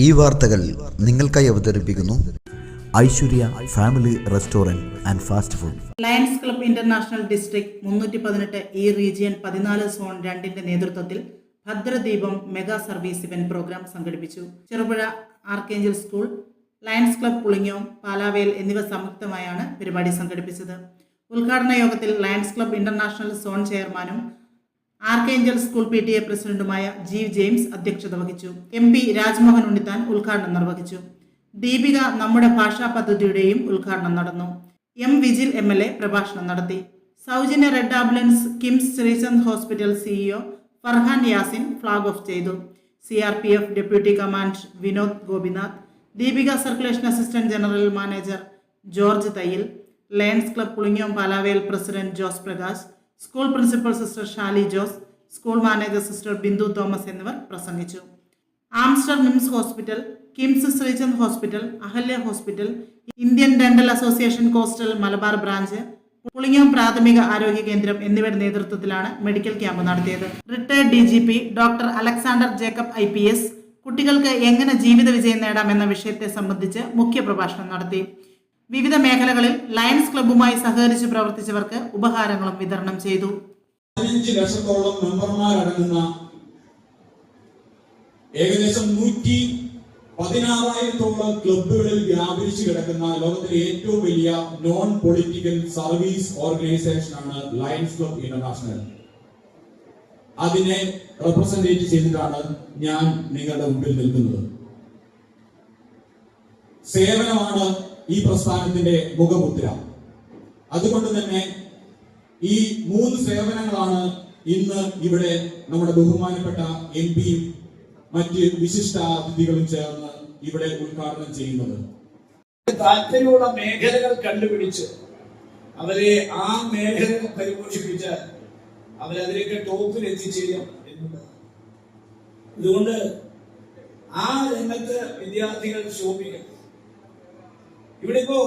ഈ വാർത്തകൾ നിങ്ങൾക്കായി അവതരിപ്പിക്കുന്നു Aishwarya family restaurant and fast food. Lions club international district 318 ഈ റീജിയൻ 14 സോൺ 2ന്റെ നേതൃത്വത്തിൽ ഭദ്രദീപം മെഗാ സർവീസ് ഇവന്റ് പ്രോഗ്രാം സംഘടിപ്പിച്ചു. Cherupuzha Archangel school, Lions club Pulingome, Palavel എന്നിവ സംയുക്തമായാണ് പരിപാടി സംഘടിപ്പിച്ചത്. ഉദ്ഘാടന യോഗത്തിൽ ലയൺസ് ക്ലബ് ഇന്റർനാഷണൽ സോൺ ചെയർമാനും ആർക്കേഞ്ചൽ സ്കൂൾ PTA പ്രസിഡന്റുമായ ജീവ് ജെയിംസ് അധ്യക്ഷത വഹിച്ചു. MP രാജ്മോഹൻ ഉണ്ണിത്താൻ ഉദ്ഘാടനം നിർവഹിച്ചു. ദീപിക നമ്മുടെ ഭാഷാ പദ്ധതിയുടെയും ഉദ്ഘാടനം നടന്നു. M വിജിൽ MLA പ്രഭാഷണം നടത്തി. സൗജന്യ red ambulance KIMS Sreechand hospital CEO Farhan Yasin flag off ചെയ്തു. CRPF deputy commander Vinod Gopinath, Deepika circulation assistant general manager George Thayyil, lions club Pulingome Palavel president Jose Prakash, school principal sister Shali Jose, school manager sister Bindu Thomas എന്നിവർ പ്രസംഗിച്ചു. Aster MIMS hospital, KIMS Sreechand hospital, Ahalya hospital, Indian dental association coastal Malabar branch, Pulingome പ്രാഥമിക ആരോഗ്യ കേന്ദ്രം എന്നിവയുടെ നേതൃത്വത്തിലാണ് മെഡിക്കൽ ക്യാമ്പ് നടത്തിയത്. Retired DGP doctor Alexander Jacob IPS കുട്ടികൾക്ക് എങ്ങനെ ജീവിത വിജയം നേടാമെന്ന വിഷയത്തെ സംബന്ധിച്ച് മുഖ്യപ്രഭാഷണം നടത്തി. വിവിധ മേഖലകളിൽ ലയൺസ് ക്ലബ്ബുമായി സഹകരിച്ച് പ്രവർത്തിച്ചവർക്ക് ഉപഹാരങ്ങളും വിതരണം ചെയ്തു. 15 ലക്ഷത്തോളം മെമ്പർമാരടങ്ങുന്ന ഏകദേശം 116,000-ഓളം ക്ലബ്ബുകളിൽ വ്യാപിച്ചു കിടക്കുന്ന ലോകത്തിലെ ഏറ്റവും വലിയ നോൺ പൊളിറ്റിക്കൽ സർവീസ് ഓർഗനൈസേഷനാണ് ലയൺസ് ക്ലബ് ഇന്റർനാഷണൽ. അതിനെ റെപ്രസെന്റേറ്റ് ചെയ്തിട്ടാണ് ഞാൻ നിങ്ങളുടെ മുമ്പിൽ നിൽക്കുന്നത്. സേവനമാണ് ഈ പ്രസ്ഥാനത്തിന്റെ മുഖമുദ്ര. അതുകൊണ്ട് തന്നെ ഈ 3 സേവനങ്ങളാണ് ഇന്ന് ഇവിടെ നമ്മുടെ ബഹുമാനപ്പെട്ട MPയും മറ്റ് വിശിഷ്ട അതിഥികളും ചേർന്ന് ഇവിടെ ഉദ്ഘാടനം ചെയ്യുന്നത്. താല്പര്യമുള്ള മേഖലകൾ കണ്ടുപിടിച്ച് അവരെ ആ മേഖലകൾ പരിപോഷിപ്പിച്ച് അവരതിലേക്ക് ടോപ്പിൽ എത്തിച്ചേരും എന്നുള്ളത്. അതുകൊണ്ട് ആ രംഗത്ത് വിദ്യാർത്ഥികൾ ശോഭിക്കും. ഇവിടെ ഇപ്പോ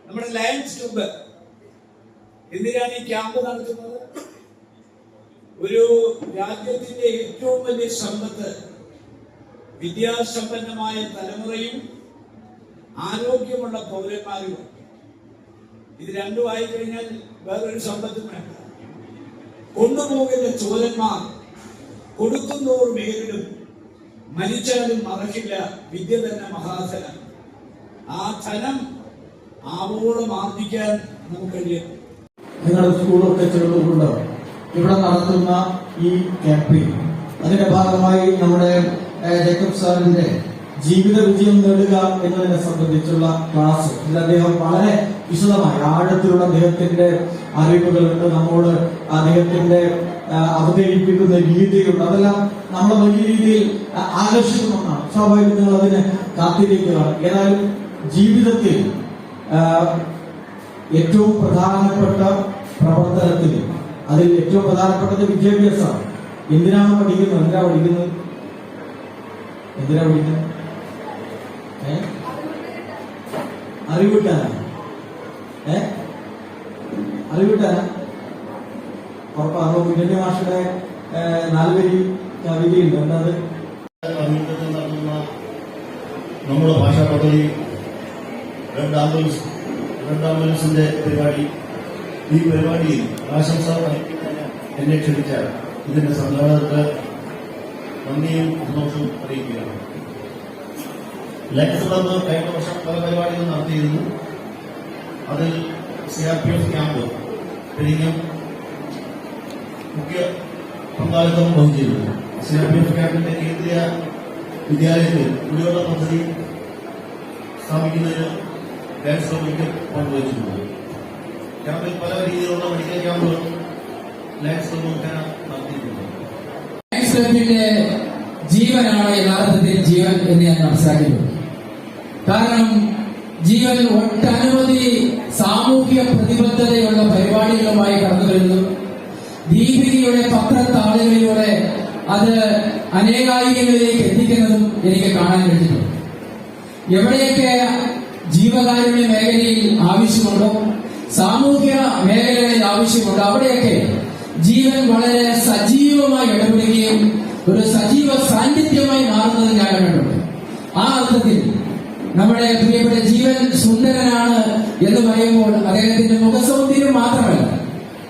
നമ്മുടെ ലയൺസ് ക്ലബ്ബ് എന്തിനാണ് ഈ ക്യാമ്പ് നടത്തുന്നത്? ഒരു രാജ്യത്തിന്റെ ഏറ്റവും വലിയ സമ്പത്ത് വിദ്യാസമ്പന്നമായ തലമുറയും ആരോഗ്യമുള്ള പൗരന്മാരും. ഇത് രണ്ടുമായി കഴിഞ്ഞാൽ വേറൊരു സമ്പത്തും വേണ്ട. കൊണ്ടുപോകുന്ന ചോരന്മാർ കൊടുക്കുന്നോർ മേലിടും, മരിച്ചാലും മറക്കില്ല വിദ്യ തന്നെ മഹാധനം. ആ ധനം ആവോളം ആർജിക്കാൻ നമുക്ക് കഴിയും. നിങ്ങളുടെ സ്കൂളൊക്കെ ചെറുതുകൊണ്ട് ഇവിടെ നടത്തുന്ന ഈ ക്യാമ്പിൽ അതിന്റെ ഭാഗമായി നമ്മുടെ ജേക്കബ് സാറിന്റെ ജീവിത വിജയം നേടുക എന്നതിനെ സംബന്ധിച്ചുള്ള ക്ലാസ് ഇതിൽ അദ്ദേഹം വളരെ വിശദമായി ആഴത്തിലുള്ള അദ്ദേഹത്തിന്റെ അറിവുകളുണ്ട്. നമ്മോട് അദ്ദേഹത്തിന്റെ അവതരിപ്പിക്കുന്ന രീതിയുണ്ട്. അതെല്ലാം നമ്മളെ വലിയ രീതിയിൽ ആകർഷിക്കുമെന്നാണ്. സ്വാഭാവികം നിങ്ങൾ അതിന് കാത്തിരിക്കുകയാണ്. ഏതായാലും ജീവിതത്തിൽ ഏറ്റവും പ്രധാനപ്പെട്ട പ്രവർത്തനത്തിൽ അതിൽ ഏറ്റവും പ്രധാനപ്പെട്ടത് വിദ്യാഭ്യാസമാണ്. എന്തിനാണ് പഠിക്കുന്നത്? അറിവിട്ടാനാണ്. ഉറപ്പാണോ? കുഞ്ഞന്റെ മാഷയുടെ 4 വരി കവിതയുണ്ട്. എന്നത് നമ്മുടെ ഭാഷാ പദ്ധതി റെഡ് ആംബുലൻസിന്റെ പരിപാടി. ഈ പരിപാടിയിൽ ആശംസ എന്നെ ക്ഷണിച്ച ഇതിന്റെ സംഘാടകർക്ക് നന്ദിയും സന്തോഷവും അറിയിക്കുകയാണ്. ലയൺസ് ക്ലബ്ബ് കഴിഞ്ഞ വർഷം പല പരിപാടികൾ നടത്തിയിരുന്നു. അതിൽ CRPF ക്യാമ്പ് പെരിങ്ങം മുഖ്യ പങ്കാളിത്തം വഹിച്ചിരുന്നു. CRPF ക്യാമ്പിന്റെ കേന്ദ്രീയ വിദ്യാലയത്തിൽ കുടിവെള്ള പദ്ധതി സ്ഥാപിക്കുന്നതിന് ലയൺസ് ക്ലബ്ബിലേക്ക് പങ്കുവച്ചിട്ടുണ്ട്. ക്യാമ്പിൽ പല രീതിയിലുള്ള മെഡിക്കൽ ക്യാമ്പുകൾ ലയൺസ് ക്ലബ്ബ് മുഖേന നടത്തിയിട്ടുണ്ട്. ലയൺസ് ക്ലബ്ബിന്റെ ജീവനാണ് യഥാർത്ഥത്തിൽ ജീവൻ എന്ന് ഞാൻ മനസ്സിലാക്കിയിട്ടുണ്ട്. കാരണം ജീവൻ ഒട്ടനവധി സാമൂഹിക പ്രതിബദ്ധതയുള്ള പരിപാടികളുമായി കടന്നു വരുന്നു. ദീപികയുടെ പത്രത്താളുകളിലൂടെ അത് അനേകായിരങ്ങളിലേക്ക് എത്തിക്കുന്നതും എനിക്ക് കാണാൻ കഴിഞ്ഞിട്ടുണ്ട്. എവിടെയൊക്കെ ജീവകാരുണ്യ മേഖലയിൽ ആവശ്യമുണ്ടോ, സാമൂഹ്യ മേഖലകളിൽ ആവശ്യമുണ്ടോ, അവിടെയൊക്കെ ജീവൻ വളരെ സജീവമായി ഇടപെടുകയും ഒരു സജീവ സാന്നിധ്യമായി മാറുന്ന കാലഘട്ടമുണ്ട്. ആ അർത്ഥത്തിൽ നമ്മുടെ പ്രിയപ്പെട്ട ജീവൻ സുന്ദരനാണ് എന്ന് പറയുമ്പോൾ അദ്ദേഹത്തിന്റെ മുഖസൗന്ദര്യം മാത്രമല്ല,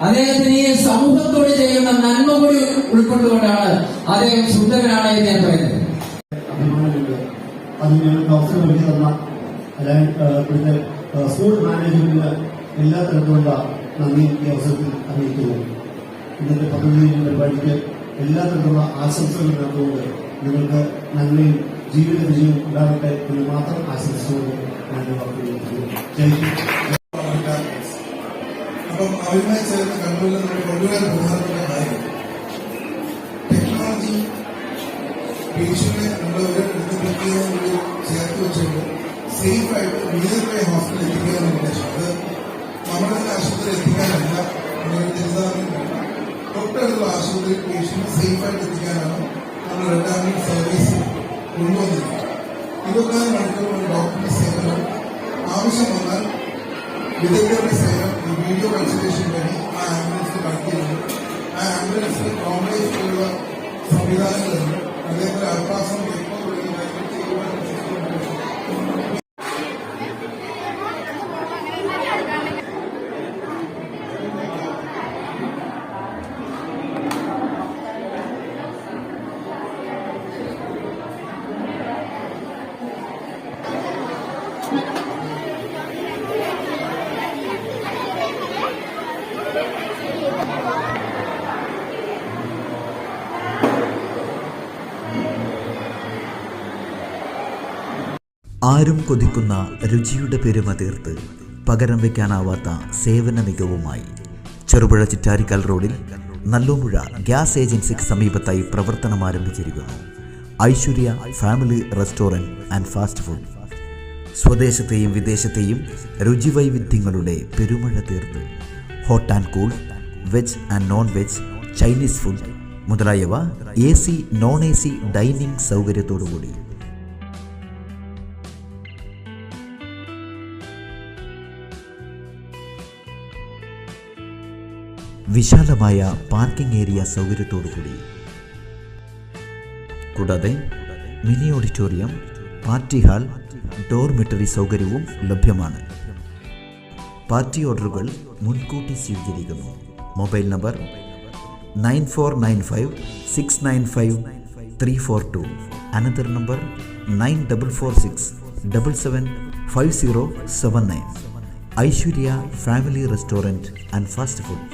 അദ്ദേഹത്തിന് ഈ സമൂഹത്തോട് ചെയ്യുന്ന നന്മ കൂടി ഉൾക്കൊണ്ടുകൊണ്ടാണ് അദ്ദേഹം സുന്ദരനാണ് എന്ന് ഞാൻ പറയുന്നത്. അഭിമാനമുണ്ട്. അത് ഞങ്ങൾക്ക് അവസരം ഒരുക്കി തന്ന ഇവിടുത്തെ സ്കൂൾ മാനേജ്മെന്റിന് എല്ലാ തരത്തിലുള്ള നന്ദി ഈ അവസരത്തിൽ അറിയിക്കുന്നു. ഇന്നത്തെ പദ്ധതിയുടെ പരിപാടിക്ക് എല്ലാ തരത്തിലുള്ള ആശംസകൾ നേർന്നുകൊണ്ട് നിങ്ങൾക്ക് നന്മയും ജീവിത വിജയവും ഉണ്ടാകട്ടെ എന്ന് മാത്രം ആശംസിച്ചുകൊണ്ട് ഞാൻ വാക്കുകൾ. അപ്പം അവരുമായി ചേർന്ന് കണ്ണൂരിൽ നമ്മൾ കൊണ്ടുവരാൻ പ്രധാനപ്പെട്ട കാര്യം ടെക്നോളജി പേഷ്യനെ നമ്മൾ ഒരു ചേർത്ത് വെച്ചുകൊണ്ട് സേഫായിട്ട് നിയർബൈ ഹോസ്പിറ്റലിൽ എത്തിക്കാനുള്ള ഉദ്ദേശം. അത് നമ്മുടെ ആശുപത്രിയിൽ എത്തിക്കാനല്ല, നമ്മുടെ തിരുവനന്തപുരം തൊട്ടടുത്തുള്ള ആശുപത്രിയിൽ പേഷ്യന്റ് സേഫായിട്ട് എത്തിക്കാനാണ് നമ്മൾ റെഡ് ആംബുലൻസ് സർവീസ് കൊണ്ടുവന്നിരിക്കുന്നത്. 24 മണിക്കൂർ ഡോക്ടറുടെ സേവനം ആവശ്യം വന്നാൽ വിദഗ്ധരുടെ സേവനം ഈ വീഡിയോ കൺസൾട്ടേഷൻ വഴി ആ ആംബുലൻസിൽ നടത്തിയിട്ടുണ്ട്. ആ ആംബുലൻസിൽ കോംപ്ലക്സിലുള്ള സംവിധാനങ്ങളുണ്ട്. അതേപോലെ അൾട്രാസൗണ്ട് എക്കോ തുടങ്ങിയ ആരും കൊതിക്കുന്ന രുചിയുടെ പെരുമ തീർത്ത് പകരം വയ്ക്കാനാവാത്ത സേവന മികവുമായി ചെറുപുഴ ചിറ്റാരിക്കൽ റോഡിൽ നല്ലോമുഴ ഗ്യാസ് ഏജൻസിക്ക് സമീപത്തായി പ്രവർത്തനം ആരംഭിച്ചിരിക്കുന്നു Aishwarya family restaurant and fast food. സ്വദേശത്തെയും വിദേശത്തെയും രുചിവൈവിധ്യങ്ങളുടെ പെരുമഴ തീർത്ത് hot and cool, veg and non veg, Chinese food മുതലായവ AC നോൺ AC ഡൈനിങ് സൗകര്യത്തോടുകൂടി. വിശാലമായ പാർക്കിംഗ് ഏരിയ സൗകര്യത്തോടുകൂടി. കൂടാതെ mini auditorium, party hall, dormitory സൗകര്യവും ലഭ്യമാണ്. പാർട്ടി ഓർഡറുകൾ മുൻകൂട്ടി സ്വീകരിക്കുന്നു. Mobile number 9495695342. Another number 9446775079. Aishwarya family restaurant and fast food.